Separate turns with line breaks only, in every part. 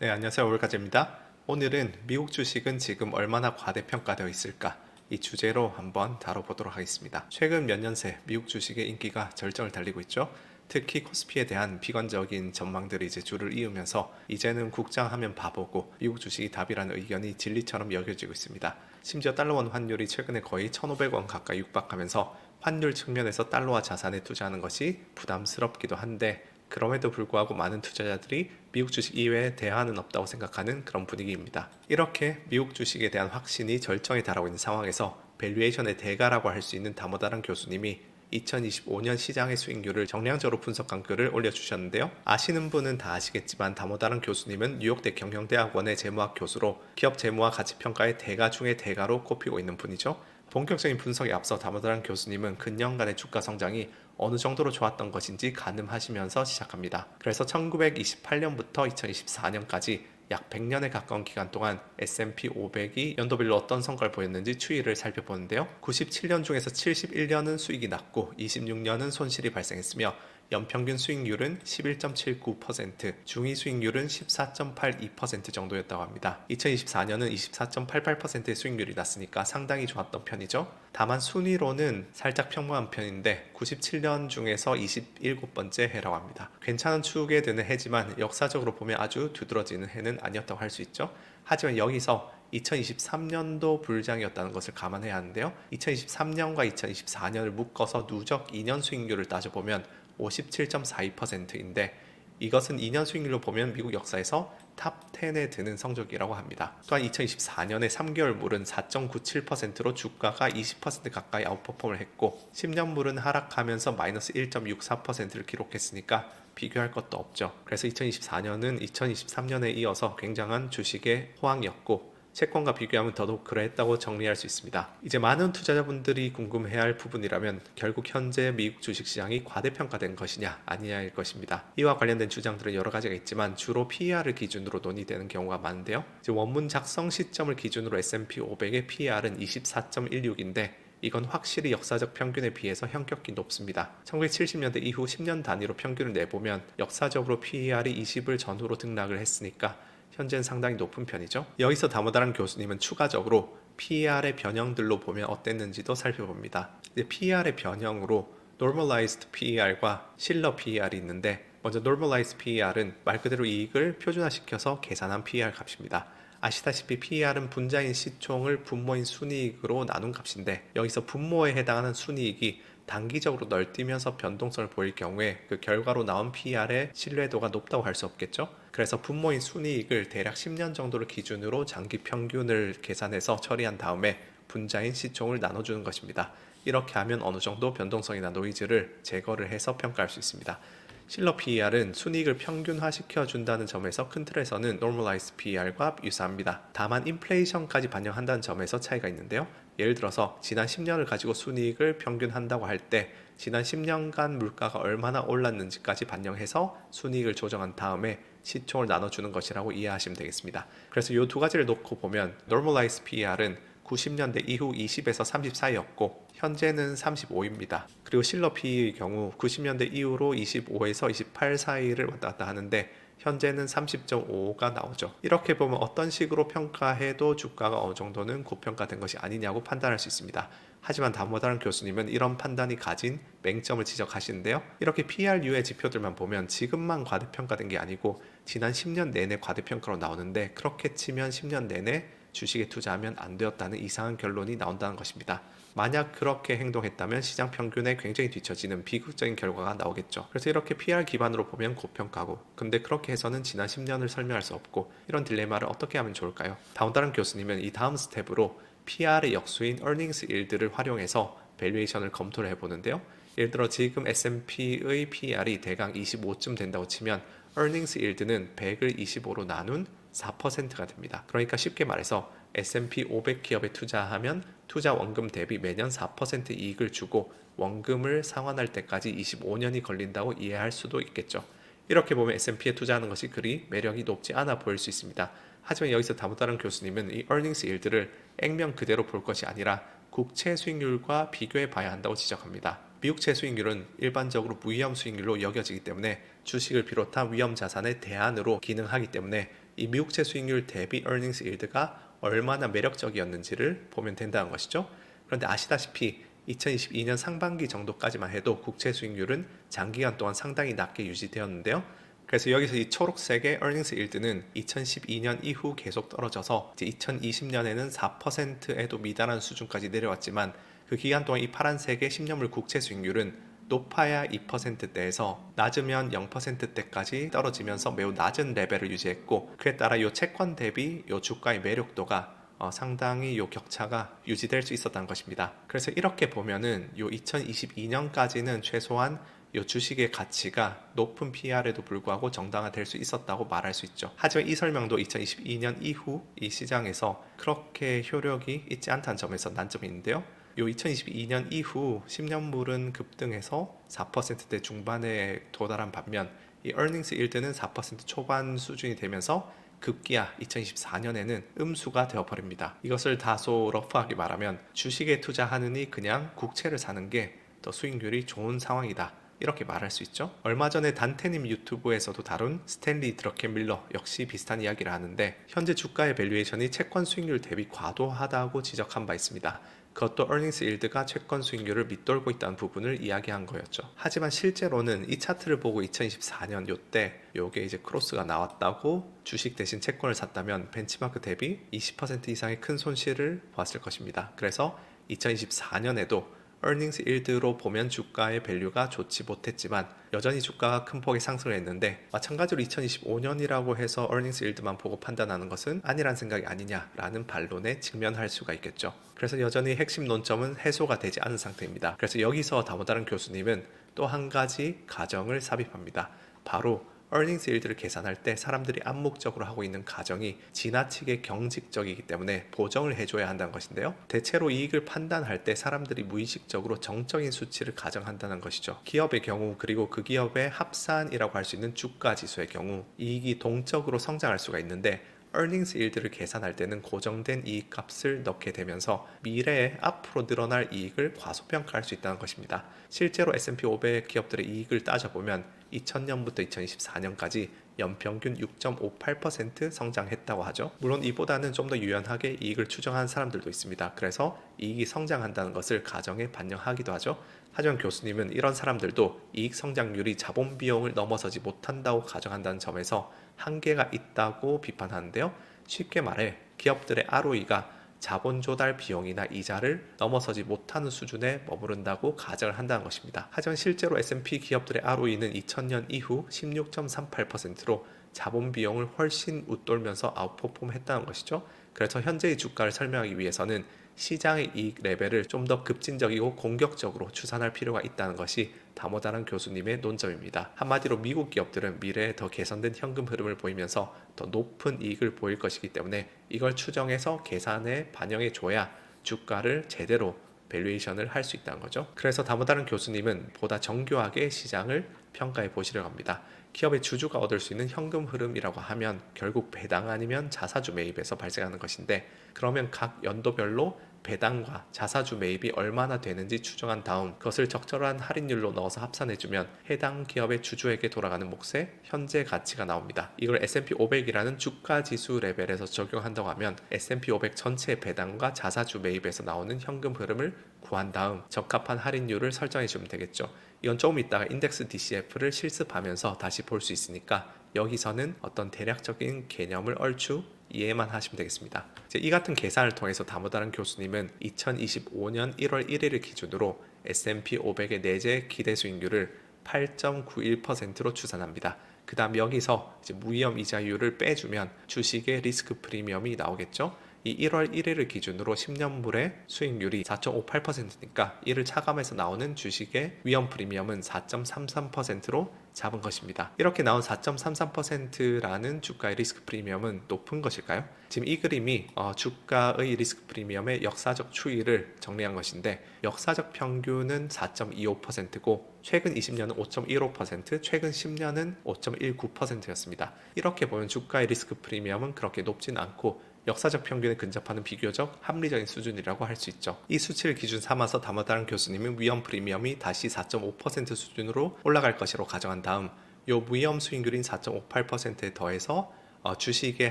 네, 안녕하세요. 올가제입니다. 오늘은 미국 주식은 지금 얼마나 과대평가되어 있을까? 이 주제로 한번 다뤄보도록 하겠습니다. 최근 몇 년 새 미국 주식의 인기가 절정을 달리고 있죠. 특히 코스피에 대한 비관적인 전망들이 이제 줄을 이으면서 이제는 국장하면 바보고 미국 주식이 답이라는 의견이 진리처럼 여겨지고 있습니다. 심지어 달러원 환율이 최근에 거의 1,500원 가까이 육박하면서 환율 측면에서 달러화 자산에 투자하는 것이 부담스럽기도 한데 그럼에도 불구하고 많은 투자자들이 미국 주식 이외에 대안은 없다고 생각하는 그런 분위기입니다. 이렇게 미국 주식에 대한 확신이 절정에 달하고 있는 상황에서 밸류에이션의 대가라고 할 수 있는 다모다란 교수님이 2025년 시장의 수익률을 정량적으로 분석한 글을 올려주셨는데요. 아시는 분은 다 아시겠지만 다모다란 교수님은 뉴욕대 경영대학원의 재무학 교수로 기업 재무와 가치평가의 대가 중의 대가로 꼽히고 있는 분이죠. 본격적인 분석에 앞서 다모다란 교수님은 근년간의 주가 성장이 어느 정도로 좋았던 것인지 가늠하시면서 시작합니다. 그래서 1928년부터 2024년까지 약 100년에 가까운 기간 동안 S&P 500이 연도별로 어떤 성과를 보였는지 추이를 살펴보는데요. 97년 중에서 71년은 수익이 났고 26년은 손실이 발생했으며 연평균 수익률은 11.79%, 중위 수익률은 14.82% 정도였다고 합니다. 2024년은 24.88%의 수익률이 났으니까 상당히 좋았던 편이죠. 다만 순위로는 살짝 평범한 편인데 97년 중에서 27번째 해라고 합니다. 괜찮은 추억에 드는 해지만 역사적으로 보면 아주 두드러지는 해는 아니었다고 할 수 있죠. 하지만 여기서 2023년도 불장이었다는 것을 감안해야 하는데요. 2023년과 2024년을 묶어서 누적 2년 수익률을 따져보면 57.42%인데 이것은 2년 수익률로 보면 미국 역사에서 탑 10에 드는 성적이라고 합니다. 또한 2024년에 3개월물은 4.97%로 주가가 20% 가까이 아웃퍼폼을 했고 10년물은 하락하면서 마이너스 1.64%를 기록했으니까 비교할 것도 없죠. 그래서 2024년은 2023년에 이어서 굉장한 주식의 호황이었고 채권과 비교하면 더더욱 그랬다고 정리할 수 있습니다. 이제 많은 투자자분들이 궁금해할 부분이라면 결국 현재 미국 주식시장이 과대평가된 것이냐 아니냐일 것입니다. 이와 관련된 주장들은 여러 가지가 있지만 주로 PER을 기준으로 논의되는 경우가 많은데요. 이제 원문 작성 시점을 기준으로 S&P 500의 PER은 24.16인데 이건 확실히 역사적 평균에 비해서 현격히 높습니다. 1970년대 이후 10년 단위로 평균을 내보면 역사적으로 PER이 20을 전후로 등락을 했으니까 현재는 상당히 높은 편이죠. 여기서 다모다란 교수님은 추가적으로 PER의 변형들로 보면 어땠는지도 살펴봅니다. PER의 변형으로 Normalized PER과 실러 PER이 있는데 먼저 Normalized PER은 말 그대로 이익을 표준화시켜서 계산한 PER 값입니다. 아시다시피 PER은 분자인 시총을 분모인 순이익으로 나눈 값인데 여기서 분모에 해당하는 순이익이 단기적으로 널뛰면서 변동성을 보일 경우에 그 결과로 나온 PER의 신뢰도가 높다고 할 수 없겠죠. 그래서 분모인 순이익을 대략 10년 정도를 기준으로 장기 평균을 계산해서 처리한 다음에 분자인 시총을 나눠주는 것입니다. 이렇게 하면 어느 정도 변동성이나 노이즈를 제거를 해서 평가할 수 있습니다. 실러 PER은 순이익을 평균화시켜 준다는 점에서 큰 틀에서는 Normalized PER과 유사합니다. 다만 인플레이션까지 반영한다는 점에서 차이가 있는데요. 예를 들어서 지난 10년을 가지고 순이익을 평균한다고 할 때 지난 10년간 물가가 얼마나 올랐는지까지 반영해서 순이익을 조정한 다음에 시총을 나눠주는 것이라고 이해하시면 되겠습니다. 그래서 이 두 가지를 놓고 보면 Normalized PER은 90년대 이후 20에서 30 사이였고 현재는 35입니다. 그리고 실러 PE의 경우 90년대 이후로 25에서 28 사이를 왔다 갔다 하는데 현재는 30.55가 나오죠. 이렇게 보면 어떤 식으로 평가해도 주가가 어느 정도는 고평가된 것이 아니냐고 판단할 수 있습니다. 하지만 다모다란 교수님은 이런 판단이 가진 맹점을 지적하시는데요. 이렇게 PRU의 지표들만 보면 지금만 과대평가된 게 아니고 지난 10년 내내 과대평가로 나오는데 그렇게 치면 10년 내내 주식에 투자하면 안 되었다는 이상한 결론이 나온다는 것입니다. 만약 그렇게 행동했다면 시장 평균에 굉장히 뒤처지는 비극적인 결과가 나오겠죠. 그래서 이렇게 PR 기반으로 보면 고평가고 근데 그렇게 해서는 지난 10년을 설명할 수 없고 이런 딜레마를 어떻게 하면 좋을까요? 다운다른 교수님은 이 다음 스텝으로 PR의 역수인 earnings yield를 활용해서 밸류에이션을 검토를 해보는데요. 예를 들어 지금 S&P의 PR이 대강 25쯤 된다고 치면 earnings yield는 100을 25로 나눈 4%가 됩니다. 그러니까 쉽게 말해서 S&P 500 기업에 투자하면 투자 원금 대비 매년 4% 이익을 주고 원금을 상환할 때까지 25년이 걸린다고 이해할 수도 있겠죠. 이렇게 보면 S&P에 투자하는 것이 그리 매력이 높지 않아 보일 수 있습니다. 하지만 여기서 다모다란 교수님은 이 earnings yield를 액면 그대로 볼 것이 아니라 국채 수익률과 비교해 봐야 한다고 지적합니다. 미국채 수익률은 일반적으로 무위험 수익률로 여겨지기 때문에 주식을 비롯한 위험 자산의 대안으로 기능하기 때문에 이 미국채 수익률 대비 earnings yield가 얼마나 매력적이었는지를 보면 된다는 것이죠. 그런데 아시다시피 2022년 상반기 정도까지만 해도 국채 수익률은 장기간 동안 상당히 낮게 유지되었는데요. 그래서 여기서 이 초록색의 earnings yield는 2012년 이후 계속 떨어져서 이제 2020년에는 4%에도 미달한 수준까지 내려왔지만 그 기간 동안 이 파란색의 10년물 국채 수익률은 높아야 2%대에서 낮으면 0%대까지 떨어지면서 매우 낮은 레벨을 유지했고, 그에 따라 이 채권 대비 이 주가의 매력도가 상당히 이 격차가 유지될 수 있었다는 것입니다. 그래서 이렇게 보면은 이 2022년까지는 최소한 이 주식의 가치가 높은 PR에도 불구하고 정당화될 수 있었다고 말할 수 있죠. 하지만 이 설명도 2022년 이후 이 시장에서 그렇게 효력이 있지 않다는 점에서 난점이 있는데요. 요 2022년 이후 10년물은 급등해서 4%대 중반에 도달한 반면 이 earnings yield는 4% 초반 수준이 되면서 급기야 2024년에는 음수가 되어버립니다. 이것을 다소 러프하게 말하면 주식에 투자하느니 그냥 국채를 사는 게 더 수익률이 좋은 상황이다, 이렇게 말할 수 있죠. 얼마 전에 단테님 유튜브에서도 다룬 스탠리 드러켄 밀러 역시 비슷한 이야기를 하는데, 현재 주가의 밸류에이션이 채권 수익률 대비 과도하다고 지적한 바 있습니다. 그것도 earnings yield가 채권 수익률을 밑돌고 있다는 부분을 이야기한 거였죠. 하지만 실제로는 이 차트를 보고 2024년 요때 요게 이제 크로스가 나왔다고 주식 대신 채권을 샀다면 벤치마크 대비 20% 이상의 큰 손실을 보았을 것입니다. 그래서 2024년에도 earnings yield로 보면 주가의 밸류가 좋지 못했지만 여전히 주가가 큰 폭의 상승을 했는데, 마찬가지로 2025년이라고 해서 earnings yield만 보고 판단하는 것은 아니란 생각이 아니냐라는 반론에 직면할 수가 있겠죠. 그래서 여전히 핵심 논점은 해소가 되지 않은 상태입니다. 그래서 여기서 다모다른 교수님은 또 한 가지 가정을 삽입합니다. 바로 earnings yield를 계산할 때 사람들이 암묵적으로 하고 있는 가정이 지나치게 경직적이기 때문에 보정을 해줘야 한다는 것인데요. 대체로 이익을 판단할 때 사람들이 무의식적으로 정적인 수치를 가정한다는 것이죠. 기업의 경우, 그리고 그 기업의 합산이라고 할 수 있는 주가 지수의 경우 이익이 동적으로 성장할 수가 있는데, earnings yield를 계산할 때는 고정된 이익 값을 넣게 되면서 미래에 앞으로 늘어날 이익을 과소평가할 수 있다는 것입니다. 실제로 S&P 500 기업들의 이익을 따져보면 2000년부터 2024년까지 연평균 6.58% 성장했다고 하죠. 물론 이보다는 좀 더 유연하게 이익을 추정한 사람들도 있습니다. 그래서 이익이 성장한다는 것을 가정에 반영하기도 하죠. 하지만 교수님은 이런 사람들도 이익 성장률이 자본 비용을 넘어서지 못한다고 가정한다는 점에서 한계가 있다고 비판하는데요. 쉽게 말해 기업들의 ROE가 자본 조달 비용이나 이자를 넘어서지 못하는 수준에 머무른다고 가정을 한다는 것입니다. 하지만 실제로 S&P 기업들의 ROE는 2000년 이후 16.38%로 자본 비용을 훨씬 웃돌면서 아웃퍼폼 했다는 것이죠. 그래서 현재의 주가를 설명하기 위해서는 시장의 이익 레벨을 좀 더 급진적이고 공격적으로 추산할 필요가 있다는 것이 다모다란 교수님의 논점입니다. 한마디로 미국 기업들은 미래에 더 개선된 현금 흐름을 보이면서 더 높은 이익을 보일 것이기 때문에 이걸 추정해서 계산에 반영해 줘야 주가를 제대로 밸류에이션을 할 수 있다는 거죠. 그래서 다모다란 교수님은 보다 정교하게 시장을 평가해 보시려고 합니다. 기업의 주주가 얻을 수 있는 현금 흐름이라고 하면 결국 배당 아니면 자사주 매입에서 발생하는 것인데, 그러면 각 연도별로 배당과 자사주 매입이 얼마나 되는지 추정한 다음 그것을 적절한 할인율로 넣어서 합산해주면 해당 기업의 주주에게 돌아가는 몫의 현재 가치가 나옵니다. 이걸 S&P 500이라는 주가 지수 레벨에서 적용한다고 하면 S&P 500 전체 배당과 자사주 매입에서 나오는 현금 흐름을 구한 다음 적합한 할인율을 설정해주면 되겠죠. 이건 조금 있다가 인덱스 DCF를 실습하면서 다시 볼 수 있으니까 여기서는 어떤 대략적인 개념을 얼추 이해만 하시면 되겠습니다. 이 같은 계산을 통해서 다모다란 교수님은 2025년 1월 1일을 기준으로 S&P 500의 내재 기대 수익률을 8.91%로 추산합니다. 그 다음 여기서 이제 무위험 이자율을 빼주면 주식의 리스크 프리미엄이 나오겠죠. 이 1월 1일을 기준으로 10년물의 수익률이 4.58%니까 이를 차감해서 나오는 주식의 위험 프리미엄은 4.33%로 잡은 것입니다. 이렇게 나온 4.33%라는 주가의 리스크 프리미엄은 높은 것일까요? 지금 이 그림이 주가의 리스크 프리미엄의 역사적 추이를 정리한 것인데, 역사적 평균은 4.25%고 최근 20년은 5.15%, 최근 10년은 5.19%였습니다. 이렇게 보면 주가의 리스크 프리미엄은 그렇게 높진 않고 역사적 평균에 근접하는 비교적 합리적인 수준이라고 할 수 있죠. 이 수치를 기준 삼아서 다모다란 교수님은 위험 프리미엄이 다시 4.5% 수준으로 올라갈 것이라고 가정한 다음 요 무위험 수익률인 4.58%에 더해서 주식의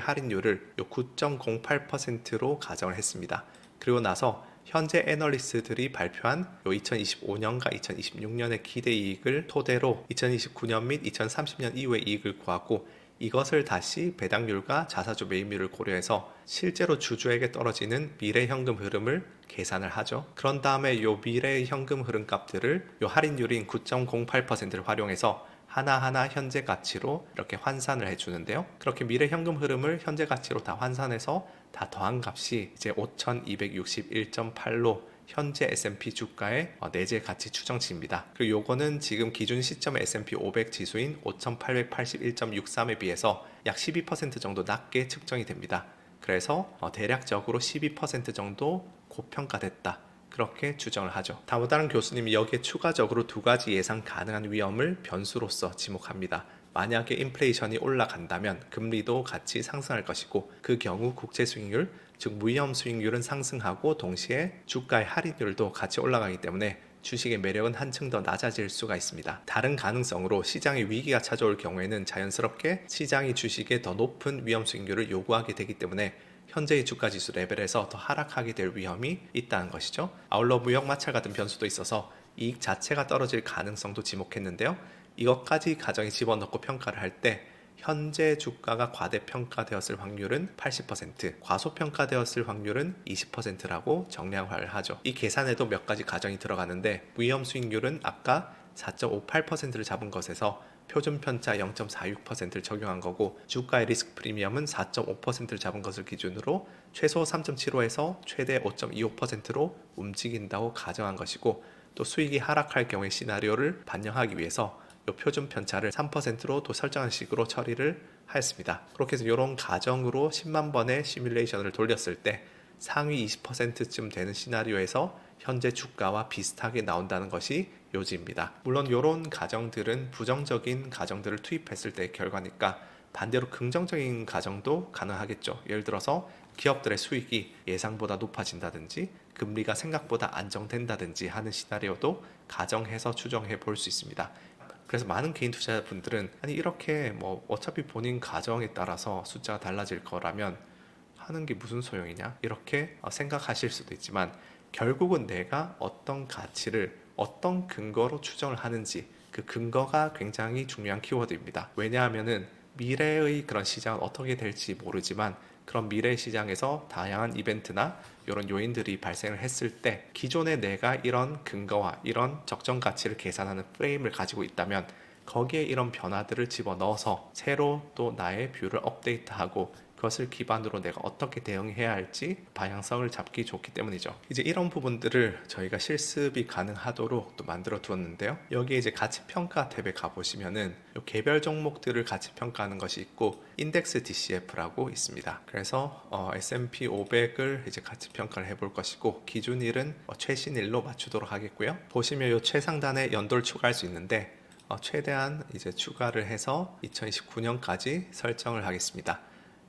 할인율을 9.08%로 가정을 했습니다. 그리고 나서 현재 애널리스트들이 발표한 2025년과 2026년의 기대이익을 토대로 2029년 및 2030년 이후의 이익을 구하고 이것을 다시 배당률과 자사주 매입률을 고려해서 실제로 주주에게 떨어지는 미래 현금 흐름을 계산을 하죠. 그런 다음에 이 미래 현금 흐름 값들을 이 할인율인 9.08%를 활용해서 하나하나 현재 가치로 이렇게 환산을 해주는데요. 그렇게 미래 현금 흐름을 현재 가치로 다 환산해서 다 더한 값이 이제 5,261.8로 현재 S&P 주가의 내재 가치 추정치입니다. 그리고 요거는 지금 기준 시점의 S&P 500 지수인 5,881.63에 비해서 약 12% 정도 낮게 측정이 됩니다. 그래서 대략적으로 12% 정도 고평가됐다. 그렇게 추정을 하죠. 다른 교수님이 여기에 추가적으로 두 가지 예상 가능한 위험을 변수로서 지목합니다. 만약에 인플레이션이 올라간다면 금리도 같이 상승할 것이고 그 경우 국채 수익률, 즉 무위험 수익률은 상승하고 동시에 주가의 할인율도 같이 올라가기 때문에 주식의 매력은 한층 더 낮아질 수가 있습니다. 다른 가능성으로 시장의 위기가 찾아올 경우에는 자연스럽게 시장이 주식에 더 높은 위험 수익률을 요구하게 되기 때문에 현재의 주가지수 레벨에서 더 하락하게 될 위험이 있다는 것이죠. 아울러 무역 마찰 같은 변수도 있어서 이익 자체가 떨어질 가능성도 지목했는데요. 이것까지 가정에 집어넣고 평가를 할 때 현재 주가가 과대평가되었을 확률은 80%, 과소평가되었을 확률은 20%라고 정량화를 하죠. 이 계산에도 몇 가지 가정이 들어가는데 위험 수익률은 아까 4.58%를 잡은 것에서 표준 편차 0.46%를 적용한 거고 주가의 리스크 프리미엄은 4.5%를 잡은 것을 기준으로 최소 3.75에서 최대 5.25%로 움직인다고 가정한 것이고 또 수익이 하락할 경우의 시나리오를 반영하기 위해서 이 표준 편차를 3%로 또 설정한 식으로 처리를 하였습니다. 그렇게 해서 이런 가정으로 10만 번의 시뮬레이션을 돌렸을 때 상위 20%쯤 되는 시나리오에서 현재 주가와 비슷하게 나온다는 것이 요지입니다. 물론 이런 가정들은 부정적인 가정들을 투입했을 때의 결과니까 반대로 긍정적인 가정도 가능하겠죠. 예를 들어서 기업들의 수익이 예상보다 높아진다든지 금리가 생각보다 안정된다든지 하는 시나리오도 가정해서 추정해 볼 수 있습니다. 그래서 많은 개인 투자자분들은 아니 이렇게 뭐 어차피 본인 가정에 따라서 숫자가 달라질 거라면 하는 게 무슨 소용이냐 이렇게 생각하실 수도 있지만 결국은 내가 어떤 가치를 어떤 근거로 추정을 하는지 그 근거가 굉장히 중요한 키워드입니다. 왜냐하면은 미래의 그런 시장은 어떻게 될지 모르지만 그런 미래 시장에서 다양한 이벤트나 이런 요인들이 발생을 했을 때 기존에 내가 이런 근거와 이런 적정 가치를 계산하는 프레임을 가지고 있다면 거기에 이런 변화들을 집어넣어서 새로 또 나의 뷰를 업데이트하고 그것을 기반으로 내가 어떻게 대응해야 할지 방향성을 잡기 좋기 때문이죠. 이제 이런 부분들을 저희가 실습이 가능하도록 또 만들어 두었는데요. 여기에 이제 가치평가 탭에 가보시면은 개별 종목들을 가치평가하는 것이 있고 인덱스 DCF라고 있습니다. 그래서 S&P 500을 이제 가치평가를 해볼 것이고 기준일은 최신일로 맞추도록 하겠고요. 보시면 이 최상단에 연도를 추가할 수 있는데 최대한 이제 추가를 해서 2029년까지 설정을 하겠습니다.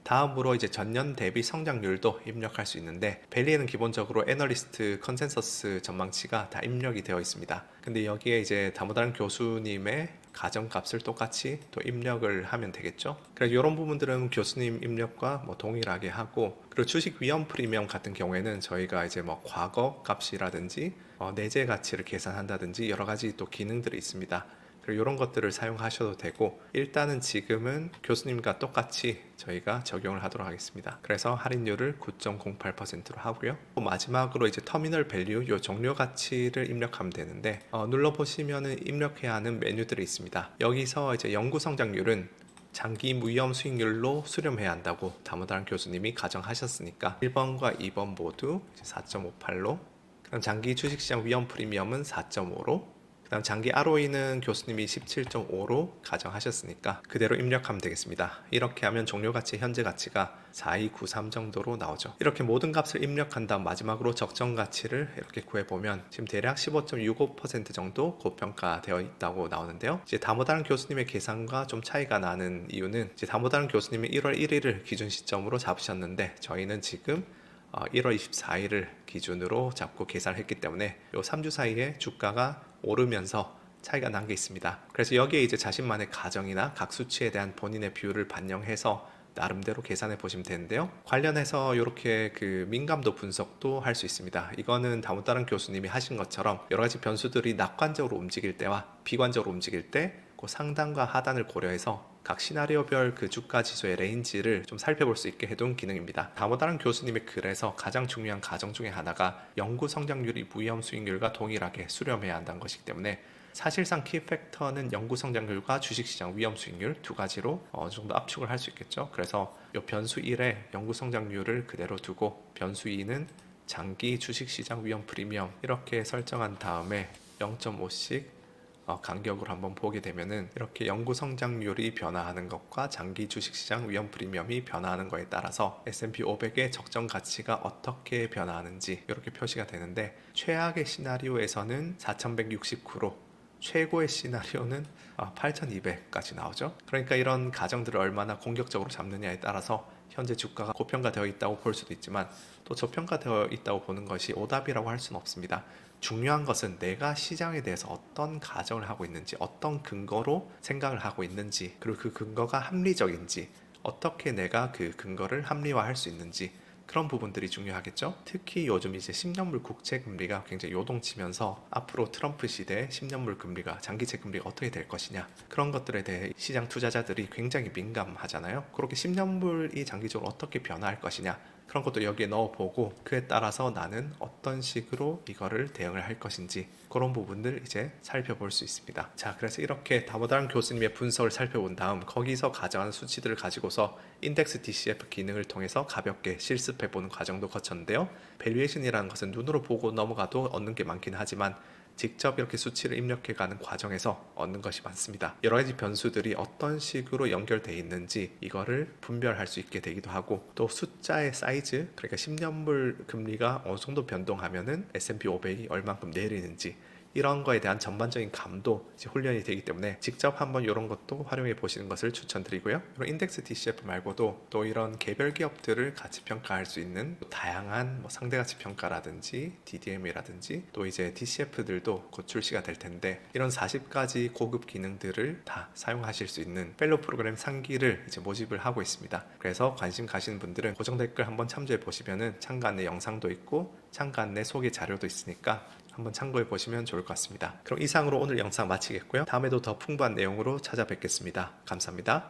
다음으로 이제 전년 대비 성장률도 입력할 수 있는데 벨리에는 기본적으로 애널리스트 컨센서스 전망치가 다 입력이 되어 있습니다. 근데 여기에 이제 다른 교수님의 가정값을 똑같이 또 입력을 하면 되겠죠. 그래서 이런 부분들은 교수님 입력과 동일하게 하고 그리고 주식 위험 프리미엄 같은 경우에는 저희가 이제 과거 값이라든지 내재 가치를 계산한다든지 여러 가지 또 기능들이 있습니다. 그리고 이런 것들을 사용하셔도 되고 일단은 지금은 교수님과 똑같이 저희가 적용을 하도록 하겠습니다. 그래서 할인율을 9.08%로 하고요. 마지막으로 이제 터미널 밸류 요 종료 가치를 입력하면 되는데 눌러보시면은 입력해야 하는 메뉴들이 있습니다. 여기서 이제 연구 성장률은 장기 무위험 수익률로 수렴해야 한다고 다른 교수님이 가정하셨으니까 1번과 2번 모두 4.58로 그다음 장기 주식시장 위험 프리미엄은 4.5로 그다음 장기 ROE는 교수님이 17.5로 가정하셨으니까 그대로 입력하면 되겠습니다. 이렇게 하면 종료 가치 현재 가치가 4293 정도로 나오죠. 이렇게 모든 값을 입력한 다음 마지막으로 적정 가치를 이렇게 구해보면 지금 대략 15.65% 정도 고평가되어 있다고 나오는데요. 이제 다른 교수님의 계산과 좀 차이가 나는 이유는 이제 다른 교수님이 1월 1일을 기준 시점으로 잡으셨는데 저희는 지금 1월 24일을 기준으로 잡고 계산을 했기 때문에 이 3주 사이에 주가가 오르면서 차이가 난 게 있습니다. 그래서 여기에 이제 자신만의 가정이나 각 수치에 대한 본인의 비율을 반영해서 나름대로 계산해 보시면 되는데요. 관련해서 이렇게 그 민감도 분석도 할 수 있습니다. 이거는 다른 교수님이 하신 것처럼 여러 가지 변수들이 낙관적으로 움직일 때와 비관적으로 움직일 때 그 상단과 하단을 고려해서 각 시나리오별 그 주가 지수의 레인지를 좀 살펴볼 수 있게 해둔 기능입니다. 다른 교수님의 글에서 가장 중요한 가정 중에 하나가 연구 성장률이 무위험 수익률과 동일하게 수렴해야 한다는 것이기 때문에 사실상 키팩터는 연구 성장률과 주식시장 위험 수익률 두 가지로 어느 정도 압축을 할 수 있겠죠. 그래서 이 변수 1에 연구 성장률을 그대로 두고 변수 2는 장기 주식시장 위험 프리미엄 이렇게 설정한 다음에 0.5씩 간격으로 한번 보게 되면은 이렇게 연구 성장률이 변화하는 것과 장기 주식시장 위험 프리미엄이 변화하는 것에 따라서 S&P 500의 적정 가치가 어떻게 변화하는지 이렇게 표시가 되는데 최악의 시나리오에서는 4169로 최고의 시나리오는 8200까지 나오죠. 그러니까 이런 가정들을 얼마나 공격적으로 잡느냐에 따라서 현재 주가가 고평가되어 있다고 볼 수도 있지만 또 저평가되어 있다고 보는 것이 오답이라고 할 수는 없습니다. 중요한 것은 내가 시장에 대해서 어떤 가정을 하고 있는지, 어떤 근거로 생각을 하고 있는지, 그리고 그 근거가 합리적인지, 어떻게 내가 그 근거를 합리화할 수 있는지, 그런 부분들이 중요하겠죠. 특히 요즘 이제 10년물 국채 금리가 굉장히 요동치면서 앞으로 트럼프 시대에 10년물 금리가 장기채 금리가 어떻게 될 것이냐, 그런 것들에 대해 시장 투자자들이 굉장히 민감하잖아요. 그렇게 10년물이 장기적으로 어떻게 변화할 것이냐, 그런 것도 여기에 넣어보고 그에 따라서 나는 어떤 식으로 이거를 대응을 할 것인지 그런 부분들 이제 살펴볼 수 있습니다. 자, 그래서 이렇게 다른 교수님의 분석을 살펴본 다음 거기서 가져가는 수치들을 가지고서 인덱스 DCF 기능을 통해서 가볍게 실습해보는 과정도 거쳤는데요. 밸류에이션이라는 것은 눈으로 보고 넘어가도 얻는 게 많긴 하지만 직접 이렇게 수치를 입력해가는 과정에서 얻는 것이 많습니다. 여러 가지 변수들이 어떤 식으로 연결되어 있는지 이거를 분별할 수 있게 되기도 하고 또 숫자의 사이즈, 그러니까 10년물 금리가 어느 정도 변동하면은 S&P 500이 얼만큼 내리는지 이런 거에 대한 전반적인 감도 이제 훈련이 되기 때문에 직접 한번 이런 것도 활용해 보시는 것을 추천드리고요. 이런 인덱스 DCF 말고도 또 이런 개별 기업들을 가치 평가할 수 있는 다양한 상대 가치 평가라든지 DDM이라든지 또 이제 DCF들도 곧 출시가 될 텐데 이런 40가지 고급 기능들을 다 사용하실 수 있는 펠로우 프로그램 상기를 이제 모집을 하고 있습니다. 그래서 관심 가시는 분들은 고정 댓글 한번 참조해 보시면은 참가 안내 영상도 있고 참가 안내 소개 자료도 있으니까 한번 참고해 보시면 좋을 것 같습니다. 그럼 이상으로 오늘 영상 마치겠고요. 다음에도 더 풍부한 내용으로 찾아뵙겠습니다. 감사합니다.